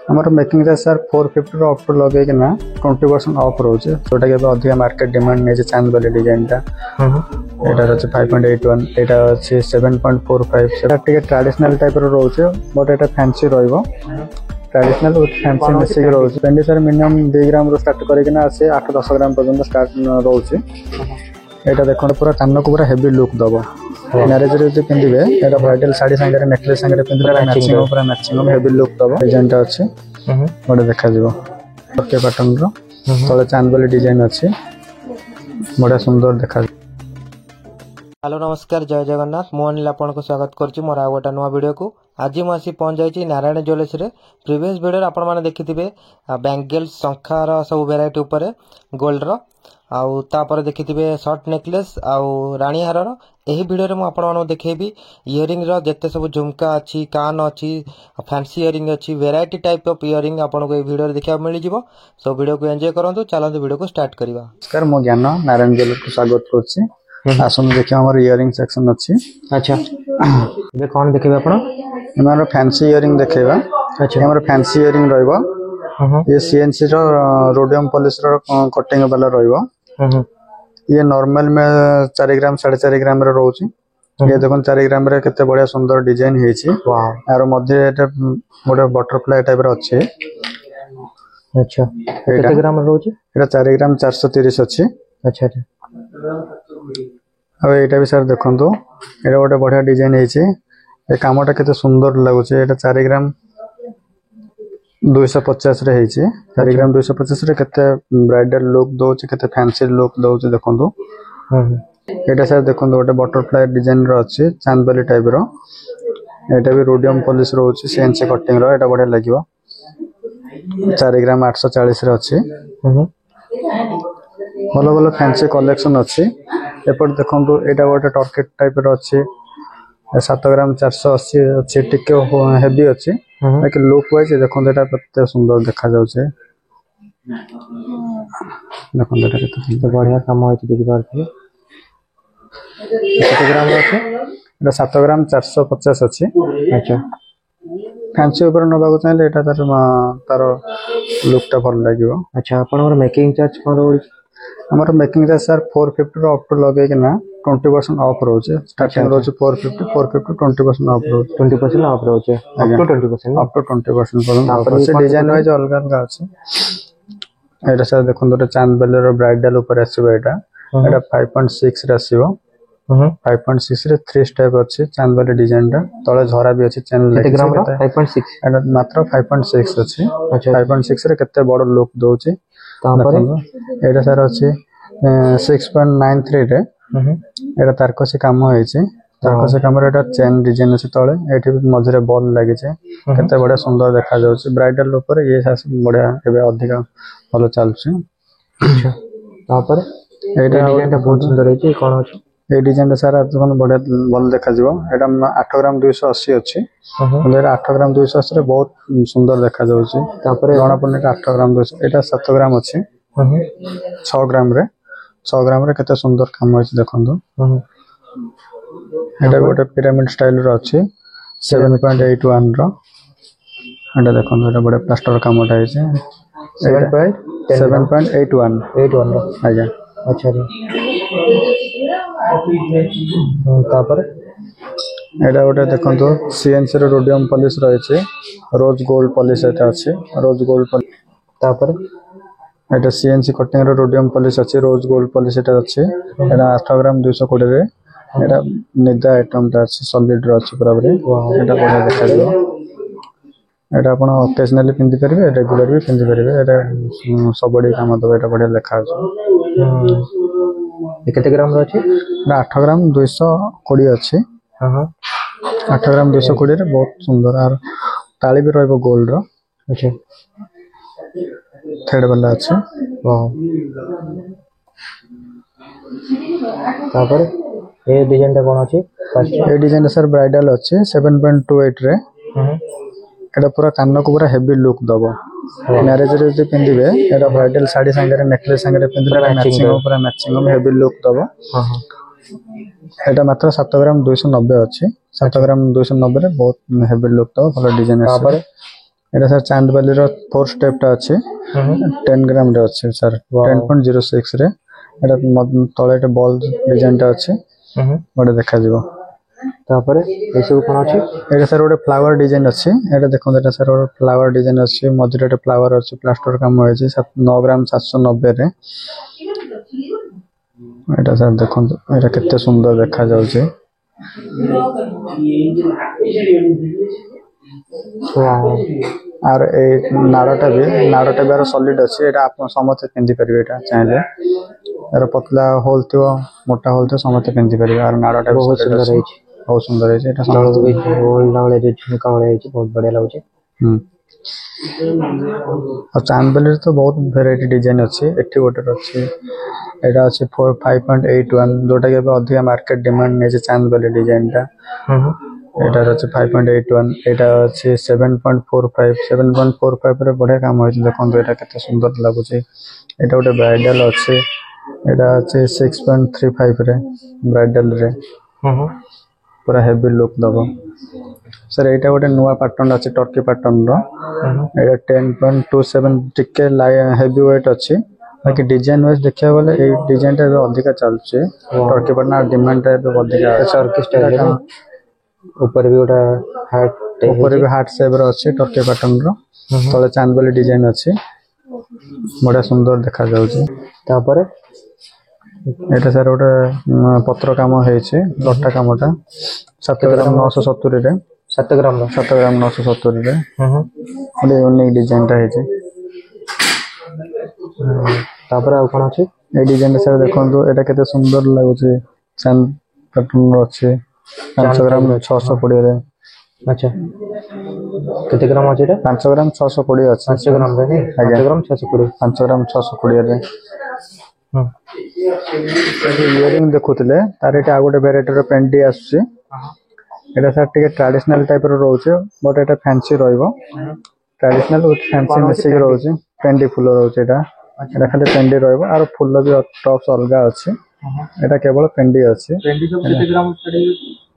हमारे मेकिंग रे sir 450 row up to लगे कि ना 20% ऑफ रोचे जोटा के अधिक मार्केट डिमांड ने चांद वाले डिजाइन टा एटा रचे 5.81 एटा अछि 7.45 सेटा टिके ट्रेडिशनल टाइप रो रोचे बट एटा फैंसी रहइबो ट्रेडिशनल विथ फैंसी मिक्स रोचे पेंडी सर मिनिमम 2 ग्राम रो स्टार्ट करे कि ना आसे 8-10 ग्राम पर्यंत स्टार्ट रोचे एटा देखो पूरा कान को पूरा हेवी लुक दबो मैरिज रे जे पिंदिबे एटा ब्राइडल साड़ी संगे नेकलेस संगे पिंदिबे मैचिंग पूरा मैचिंग हेवी लुक दबो डिजाइन टा अछि बडे देखा जीवो ओके पैटर्न रो तले चांदबाली डिजाइन अछि बडा सुंदर देखा। हेलो नमस्कार जय जगन्नाथ मु अनिल आपन को स्वागत करछि मोर आ गोटा नवा वीडियो को। आज मु आसी पहुंच जाइछि नारायण ज्वेलर्स रे। प्रीवियस वीडियो रे आपण माने देखिथिबे बैंगल्स शंखार सब वेराइटी ऊपर गोल्ड रो आउ तापर देखिथिबे शॉर्ट नेकलेस आउ रानी हार रो। एही वीडियो रे मु आपण माने देखेबी इयरिंग रो जत्ते सब झुमका अछि कान अछि फैंसी इयरिंग अछि वेराइटी टाइप ऑफ इयरिंग आपण को ए वीडियो रे देखा मिलि जिवो। सो वीडियो को एंजॉय करंतु चलंतु वीडियो को स्टार्ट करबा। नमस्कार मु ज्ञान नारायण ज्वेलर्स को स्वागत करछि। आसन देखियो हमर इयरिंग सेक्शन अछि। अच्छा बे कोन देखिबे आपण हमर फैंसी इयरिंग देखेबा। अच्छा हमर फैंसी इयरिंग रहइबो ये सीएनसी रो रोडियम पॉलिश रो कटिंग वाला रहइबो। ये नॉर्मल में 4 ग्राम 4.5 ग्राम रे रहउची। ये देखन 4 ग्राम रे केते बढ़िया सुंदर डिजाइन हेछि। वाओ यार मध्य एटा गोटे बटरफ्लाई टाइप रो अछि। अच्छा केते ग्राम रहउची एटा 4 ग्राम 430 अछि। अच्छा अच्छा अब एटा भी सर देखंतु एटा गोटे बढ़िया डिजाइन हेछि। ए कामटा केते सुंदर लागुची। एटा 4 ग्राम 250 रे हेछि। 4 ग्राम 250 रे केते ब्राइडल लुक दोछि केते फैंसी लुक दोछि देखंतु। एटा सर देखंतु गोटे बटरफ्लाई डिजाइन रो अछि चांदबाली टाइप रो। एटा भी रोडियम पॉलिश रो अछि सीएनसी कटिंग रो एटा बढ़िया लागिवो। 4 ग्राम 840 रे अछि। भलो भलो फैंसी कलेक्शन अछि। एपर देखंतु एटा गोटे टर्केट टाइप रो अछि 7 ग्राम 480 अछि टिके हेवी अछि लेकिन लुक वाइज देखंतु एटा केते सुंदर देखा जाउछे। देखंतु एटा केते बढ़िया काम होइछ देखि पारथि। केते ग्राम अछि एटा 7 ग्राम 450 अछि। अच्छा फैंसी ऊपर नबाको चाहले एटा तार लुक टा भल लागिवो। अच्छा आपनर मेकिंग चार्ज कोन होइछ हमर मेकिंग रे सर 450 रो अप टू लगे कि ना 20% ऑफ रोचे स्टार्टिंग रोचे 450 20% ऑफ रोचे 20% ऑफ रोचे अप टू 20% अप टू 20% पर्यंत ऑफ रोचे डिजाइन वाइज अलग अलग अछि। एटा सर देखन तो चांदबाली रो ब्राइडल ऊपर आसीबो एटा 5.6 रे आसीबो। 5.6 रे 3 स्टेप अछि चांदबाली डिजाइन टा तळे झरा भी अछि चैनल केते ग्राम रो 5.6 एटा मात्र 5.6 अछि। 5.6 रे केते बड़ लुक दोछि तापर एटा सर अछि 6.93 रे एटा तारकसी काम होइछि। तारकसी काम रे एटा चेन डिजाइन अछि तळे एठी मझरे बॉल लागि छै केते बडा सुंदर देखा जाउछि। ब्राइडल ऊपर ये बढ़िया एबे अधिक भलो चलछि। अच्छा तापर एटा डिजाइन टा बहुत सुंदर होइछि कोन अछि ए डिजाइन सारा आपन बढ़िया भल देखा जिवो। एटा 8 ग्राम 280 अछि। मतलब 8 ग्राम 280 रे बहुत सुंदर देखा जाउछि। तापर जणा पने 8 ग्राम 200 एटा 7 ग्राम अछि। 6 ग्राम रे केते सुंदर काम होइछि देखंतु। एटा गोटे पिरामिड स्टाइल रो अछि 7.81 रो। एटा देखंतु एटा बडे प्लास्टर कामटा हेछि 7.81 रो आज्ञा। अच्छा जी तापर एटा गोटे देखंतु सीएनसी रो रोडियम पॉलिश रहिछि रोज गोल्ड पॉलिश एटा अछि रोज गोल्ड पॉलिश। तापर एटा सीएनसी कटिंग रो रोडियम पॉलिश अछि रोज गोल्ड पॉलिश एटा अछि। एटा 8 ग्राम 220 रे एटा निदा आइटम ता अछि सॉलिड रो अछि बराबर एटा बढ़िया देखा दियो। एटा आपण ओकेजनली पिंदी परिबे रेगुलर भी पिंदी परिबे एटा सबडी काम दबे एटा बढ़िया देखा अछि। ये केते ग्राम रो अछि 8 ग्राम 220 अछि। 8 ग्राम 220 रे बहुत सुंदर आर ताली भी रहइबो गोल्ड रो। अच्छा थ्रेड वाला अछि। वाओ तापर ए डिजाइन टा कोन अछि ए डिजाइन सर ब्राइडल अछि 7.28 रे। एटा पूरा कान को पूरा हेवी लुक दबो। मैरिज रे जे पिंदिबे एटा ब्राइडल साड़ी संगे नेकलेस संगे पिंदिबे मैचिंग पूरा मैचिंग हेवी लुक दबो। एटा मात्र 7 ग्राम 290 अछि। 7 ग्राम 290 रे बहुत हेवी लुक दबो भलो डिजाइन अछि। এটা স্যার ଚାନ୍ଦବାଲିର 4 স্টেপ টা ଅଛି 10 ଗ୍ରାମ ରେ ଅଛି ସାର୍ 10.06 ରେ এটা ତଳେ ଗୋଟେ ବଲ୍ ଡିଜାଇନ ଟା ଅଛି ଗୋଟେ ଦେଖାଯିବ ତାପରେ ଏ ସବୁ କଣ ଅଛି এটা স্যার ଗୋଟେ ଫ୍ଲାୱାର ଡିଜାଇନ ଅଛି এটা ଦେଖନ୍ତୁ এটা ସ୍যাର ଗୋଟେ ଫ୍ଲାୱାର ଡିଜାଇନ ଅଛି ମଝିରେ ଗୋଟେ ଫ୍ଲାୱାର ଅଛି ପ୍ଲାଷ୍ଟର କାମ ହେଇଛି 9 ଗ୍ରାମ 790 ରେ এটা স্যার ଦେଖନ୍ତୁ এটা କେତେ ସୁନ୍ଦର ଦେଖା ଯାଉଛି আর এই নাড়াটা भी আর সলিড আছে এটা আপন সমস্ত পিন্ধি পারিবে এটা চাইলে এর পতলা হোল থিও মোটা হোল থিও সমস্ত পিন্ধি পারিবে আর নাড়াটা भी ବହୁତ ସୁନ୍ଦର ହେଇଛି बहुत सुंदर है এটা ତଳକୁ ବି ହୋଲ ନାଳରେ ଯୋଉ ଝୁମକା ଭଳିଆ ହେଇଛି ବହୁତ ବଢିଆ ଲାଗୁଛି और चांदबाली तो बहुत वेराइटी डिजाइन अच्छी एठी गोटे अच्छी एटा अच्छी 5.81 जोटा के अधिक मार्केट डिमांड ने चांदबाली डिजाइन टा एटा अच्छी 5.81 एटा अच्छी 7.45 रे बढ़िया काम होइछ देखंतु एटा केते सुंदर लागुची एटा गोटे ब्राइडल अच्छी एटा अच्छी 6.35 रे ब्राइडल रे पूरा हेवी लुक दबो सर एटा गोटे नुवा पैटर्न अछि टर्की पैटर्न रो एटा 10.27 टिके हेवी वेट अछि बाकी डिजाइन वाइज देखिया बोले ए डिजाइन टा अधिक चलछे टर्की पैटर्न डिमांड टा अधिक टर्की स्टाइल ऊपर भी गोटा हार्ट शेप रो अछि टर्की पैटर्न रो तळे चांदबाली डिजाइन अछि बड़ा सुंदर देखा जाउछि तापर एटा सर गोटे पत्र काम हेछि लट्टा कामटा 7 ग्राम 970 रे 7 ग्राम 970 रे ओले यूनिक डिजाइन टा हेछि तापर आ कोन अछि ए डिजाइन सर देखंतु एटा केते सुंदर लागुछि चांद पैटर्न रो अछि 5 ग्राम 620 रे अच्छा केते ग्राम अछि रे 5 ग्राम 620 अछि 5 ग्राम रे नहीं 5 ग्राम 620 5 ग्राम 620 रे इयरिंग देखुतले तार एटा आ गोटे वेराइटी रो पेंडी आछी एटा सर टिके ट्रेडिशनल टाइप रो रहउछे बट एटा फैंसी रहइबो ट्रेडिशनल विथ फैंसी मिक्सिंग रहउछे पेंडी फुल रहउछे एटा एटा खाली पेंडी रहइबो आरो फुल भी टॉप्स अलगा अछि एटा केवल पेंडी अछि पेंडी जो केते ग्राम पड़ी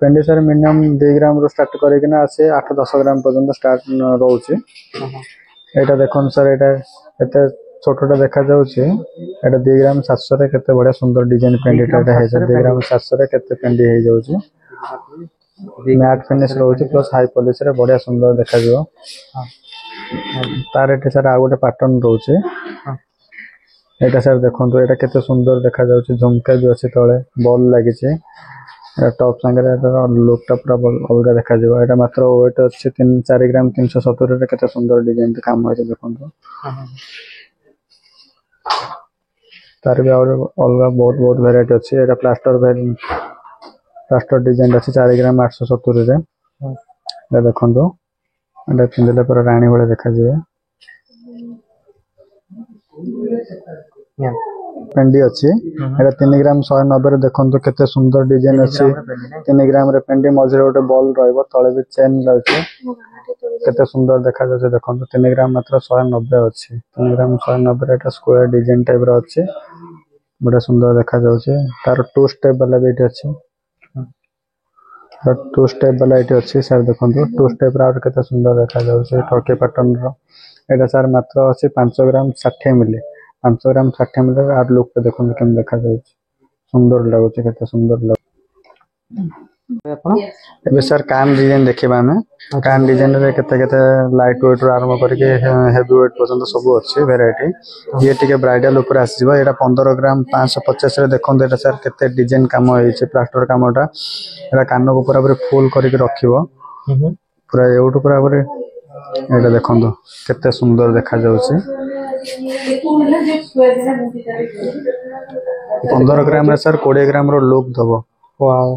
पेंडी सर मिनिमम 2 ग्राम रो स्टार्ट करे कि ना आसे 8-10 ग्राम पर्यंत स्टार्ट रहउछे एटा देखन सर एटा एते छोटोटा देखा जाउछे एटा 2 ग्राम 700 रे केते बडा सुंदर डिजाइन पेंडी टाटा है 2 ग्राम 700 रे केते पेंडी हे जाउछे मैट फिनिश रहउछे प्लस हाई पॉलिश रे बडा सुंदर देखा जाउ तार एटे सर आ गोटे पैटर्न रहउछे एटा सर देखंतु एटा केते सुंदर देखा जाउछे झुमका भी अछि तळे बॉल लागि छे टॉप संगे लुक टा पूरा अलग देखा जाउ एटा मात्र वेट अछि 4 ग्राम 370 रे केते सुंदर डिजाइन काम होय देखंतु तार भी और अलग बहुत वेराइटी अछि एटा प्लास्टर डिजाइन अछि 4 ग्राम 870 रे ए देखंतु एटा पिंदले पर रानी वाला देखा जाय पेंडी अछि एटा 3 ग्राम 190 रे देखंतु केते सुंदर डिजाइन अछि 3 ग्राम रे पेंडी मझरे गोटे बॉल रहइबो तळे भी चेन रहउछि केते सुंदर देखा जाय देखंतु 3 ग्राम मात्र 190 अछि 3 ग्राम 190 रे एटा स्क्वायर डिजाइन टाइप रो अछि बड़ा सुंदर देखा जाउछे तार 2 स्टेप वाला बेट अछि 2 स्टेप वाला एटी अछि सर देखंतु 2 स्टेप रा केते सुंदर देखा जाउछे टर्की पैटर्न रो एटा सर मात्र अछि 5 ग्राम 60 मिली 5 ग्राम 60 मिली आर लुक पे देखंतु केम देखा जाउछे सुंदर लागुछे केते सुंदर लाग एबे सर कान डिजाइन देखिबा में कान डिजाइन रे केते लाइट वेट रो आरंभ करके हेवी वेट पर्यंत सब अछि वेराइटी ये टिके ब्राइडल ऊपर आसीबो एटा 15 ग्राम 550 रे देखंतु एटा सर केते डिजाइन काम होइछे प्लास्टर कामटा एटा कान को पूरा पूरी फुल करके रखिबो पूरा एउट पूरा पूरी एटा देखंतु केते सुंदर देखा जाउछे 15 ग्राम रे सर 20 ग्राम रो लुक दबो वाओ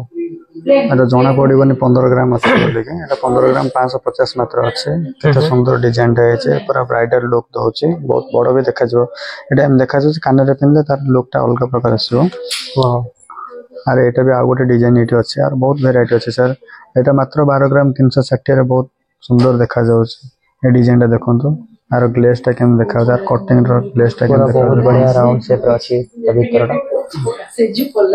एटा जोना पड़िबनी 15 ग्राम अछि लेके एटा 15 ग्राम 550 मात्र अछि केते सुंदर डिजाइन रहै पूरा ब्राइडल लुक दउछि बहुत बड़ भी देखा जो एटा हम देखा जो कान रे पिनले तार लुक टा अलग प्रकार आसीबो वाओ अरे एटा भी आ गोटे डिजाइन एटी अछि यार बहुत वेराइटी अछि सर एटा मात्र 12 ग्राम 360 रे बहुत सुंदर देखा जाउछि ए डिजाइन टा देखंतु आर ग्लेस टा केम देखा जा कटिंग रो ग्लेस टा केम देखा बहुत बढ़िया राउंड शेप अछि भीतरटा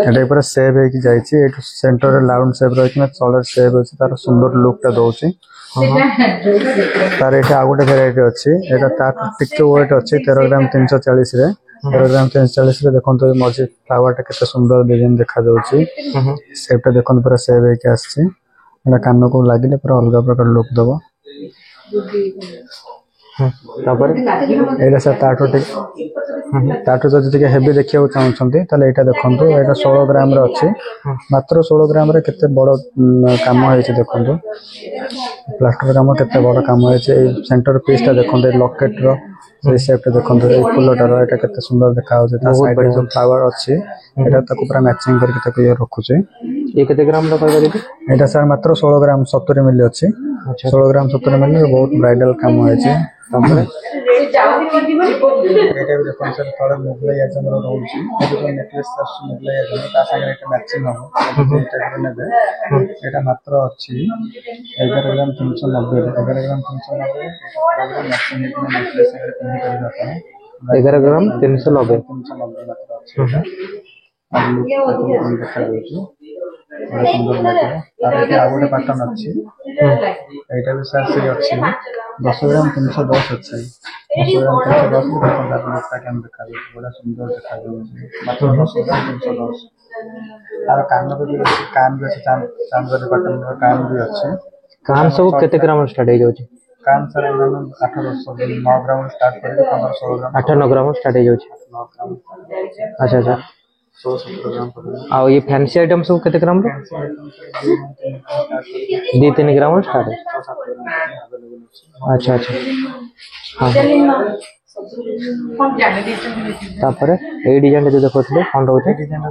एटा पूरा सेव हे कि जाईछि एट सेंटर रे राउंड शेप रो कि चलर शेप अछि तार सुंदर लुक टा दउछि तार ये आ गोटे भेराइटी अच्छी एटा तार टिके वेट अच्छी 13 ग्राम 340 रे 13 ग्राम 340 रे देखो मझी फ्लावर टा केते सुंदर डिजाइन देखा जाउची सेप टा देखो पूरा सेव होके आछी एटा कान को लागिले पूरा अलग प्रकार लुक दबो तापर एटा से ताटो जदि टिके हेवी देखिया चाहछंती ताले एटा देखंतु एटा 16 ग्राम रे अछि मात्र 16 ग्राम रे केते बड़ काम होइछि देखंतु प्लास्टर काम केते बड़ काम होइछि सेंटर पीस टा देखंतु लॉकेट रो से शेप टा देखंतु ए फुलटर एटा केते सुंदर देखा होछै ता साइड रे जो फ्लावर अछि एटा ताको पूरा मैचिंग करके ताको ये रखुछै ये केते ग्राम रो कहबा दीदी एटा सर मात्र 16 ग्राम 70 मिली अछि 16 ग्राम 70 मिली बहुत ब्राइडल काम होइछि तापर एटा भी देखो सर थोड़ा मुगले या जमरो रहउछि एटा नेकलेस सर मुगले या जमरो ता सागे एटा मैचिंग हो एटा नेबे एटा मात्र अछि 11 ग्राम 390 11 ग्राम 390 एटा मैचिंग नेकलेस सागे पिन कर जाता 11 ग्राम 390 मात्र अछि अब देखा जाउछि बड़ा सुंदर लागो तार के आगोटे पैटर्न अछि एटा भी सर से अछि 10 ग्राम 310 अछि 10 ग्राम 310 देखो लुकटा केन देखा जाउछि बड़ा सुंदर देखा जाउछि मात्र 10 ग्राम 310 तार कान भी चांद वाले पैटर्न रो कान भी अछि कान सब केते ग्राम स्टार्ट हो जाउछि कान सर 8 9 ग्राम स्टार्ट करके 15 16 ग्राम 8 9 ग्राम स्टार्ट हो जाउछि 9 ग्राम अच्छा अच्छा 16 ग्राम पर आ ये फैंसी आइटम सब केते ग्राम रो 2-3 ग्राम स्टार्ट है अच्छा अच्छा हां तापर ए डिजाइन जो देखोथले कोन रहउथे डिजाइन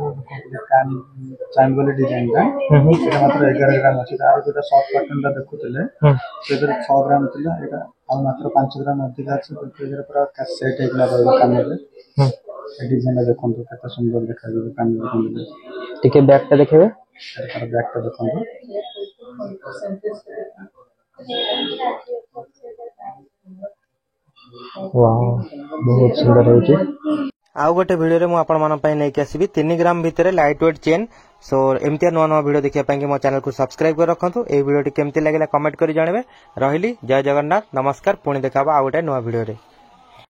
कान चांद वाले डिजाइन का एटा मात्र 11 ग्राम अछि तार जोटा शॉर्ट पैटर्न दा देखुतले सेदर 6 ग्राम थिला एटा आ मात्र 5 ग्राम अधिक अछि एकर पूरा सेट एक लागल कान रे ए डिजाइन देखंतु केते सुंदर देखा जाय कान रे टिके बैक टा देखबे एकर बैक टा देखंतु वाओ बहुत सुंदर होची आउ गोटे वीडियो रे मु आपण मन पई नै के आसीबी 3 ग्राम भितरे लाइट वेट चेन सो एमतिया नो नो वीडियो देखिया पई कि मो चैनल को सब्सक्राइब कर रखंतु ए वीडियो टी केमति लागला कमेंट करी जानबे रहिली जय जगन्नाथ नमस्कार पुणी देखाबा आ गोटे नो वीडियो रे।